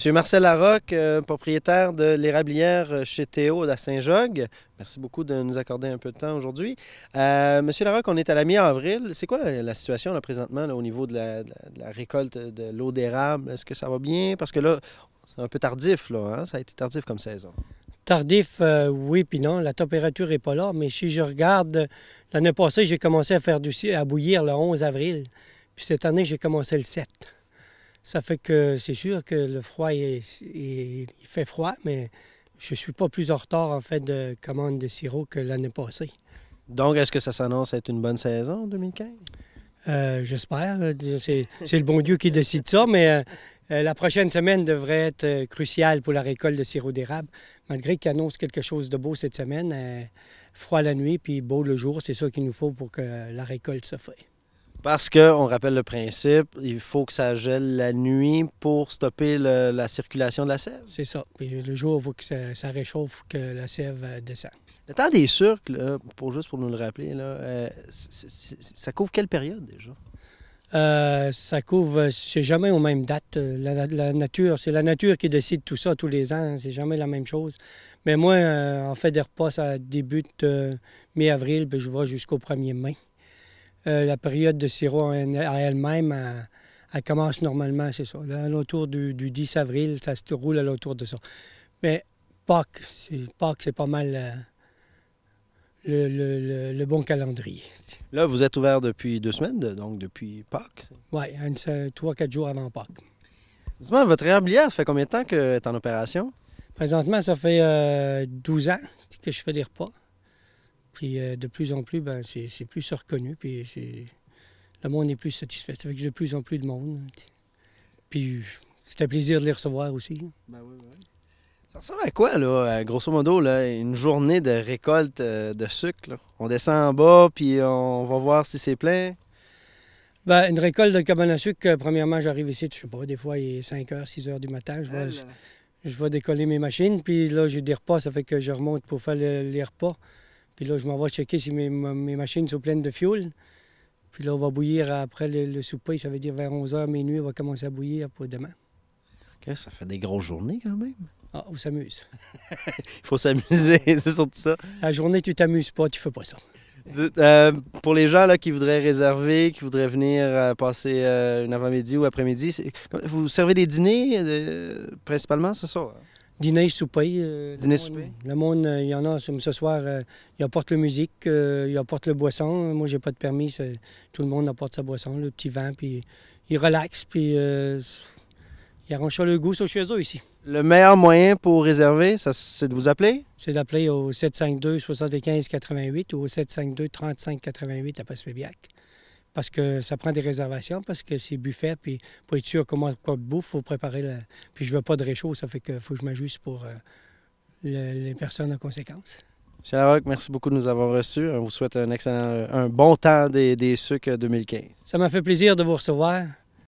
Monsieur Marcel Larocque, propriétaire de l'érablière chez Théo à Saint-Jogues. Merci beaucoup de nous accorder un peu de temps aujourd'hui. Monsieur Larocque, on est à la mi-avril. C'est quoi la situation là, présentement là, au niveau de la récolte de l'eau d'érable? Est-ce que ça va bien? Parce que là, c'est un peu tardif, là, hein? Ça a été tardif comme saison. Tardif, oui, puis non. La température n'est pas là. Mais si je regarde, l'année passée, j'ai commencé à bouillir le 11 avril. Puis cette année, j'ai commencé le 7. Ça fait que c'est sûr que le froid, il fait froid, mais je ne suis pas plus en retard, en fait, de commande de sirop que l'année passée. Donc, est-ce que ça s'annonce être une bonne saison en 2015? J'espère. C'est le bon Dieu qui décide ça, mais la prochaine semaine devrait être cruciale pour la récolte de sirop d'érable. Malgré qu'il annonce quelque chose de beau cette semaine, froid la nuit puis beau le jour, c'est ça qu'il nous faut pour que la récolte se fasse. Parce qu'on rappelle le principe, il faut que ça gèle la nuit pour stopper la circulation de la sève. C'est ça. Puis le jour, il faut que ça réchauffe, que la sève descend. Le temps des sucres, là, juste pour nous le rappeler, là, ça couvre quelle période déjà? Ça couvre, c'est jamais aux mêmes dates. La nature, c'est la nature qui décide tout ça tous les ans. C'est jamais la même chose. Mais moi, en fait, des repas, ça débute mi-avril, puis je vais jusqu'au 1er mai. La période de sirop à elle-même, elle commence normalement, c'est ça. Là, autour du 10 avril, ça se roule à l'autour de ça. Mais Pâques, c'est pas mal le bon calendrier. Là, vous êtes ouvert depuis 2 semaines, donc depuis Pâques. Oui, 3-4 jours avant Pâques. Dis-moi, votre érablière, ça fait combien de temps qu'elle est en opération? Présentement, ça fait 12 ans que je fais des repas. Puis de plus en plus, ben, c'est plus reconnu, puis le monde est plus satisfait. Ça fait que j'ai de plus en plus de monde. Puis c'est un plaisir de les recevoir aussi. Ben oui, oui. Ça ressemble à quoi, là, grosso modo, là, une journée de récolte de sucre? Là? On descend en bas, puis on va voir si c'est plein. Ben, une récolte de cabane à sucre, premièrement, j'arrive ici, je sais pas, des fois, il est 5 h, 6 h du matin. Je vais décoller mes machines, puis là, j'ai des repas, ça fait que je remonte pour faire les repas. Puis là, je m'en vais checker si mes machines sont pleines de fioul. Puis là, on va bouillir après le souper, ça veut dire vers 11 h, minuit, on va commencer à bouillir pour demain. OK, ça fait des grosses journées quand même. Ah, on s'amuse. Il faut s'amuser, c'est surtout ça. La journée, tu t'amuses pas, tu fais pas ça. Pour les gens là, qui voudraient réserver, qui voudraient venir passer une avant-midi ou après-midi, vous servez des dîners principalement, c'est ça? Dîner, souper. Dîner, souper? Le monde, il y en a ce soir, ils apportent la musique, ils apportent le boisson. Moi, j'ai pas de permis, tout le monde apporte sa boisson, le petit vin, puis ils relaxent, puis ils arrangent ça le goût sur chez eux ici. Le meilleur moyen pour réserver, c'est de vous appeler? C'est d'appeler au 752-75-88 ou au 752-35-88 à Passepébiac. Parce que ça prend des réservations, parce que c'est buffet, puis pour être sûr comment quoi de bouffe, il faut préparer Puis je veux pas de réchaud, ça fait qu'il faut que je m'ajuste pour les personnes en conséquence. M. Larocque, merci beaucoup de nous avoir reçus. On vous souhaite un bon temps des sucres 2015. Ça m'a fait plaisir de vous recevoir.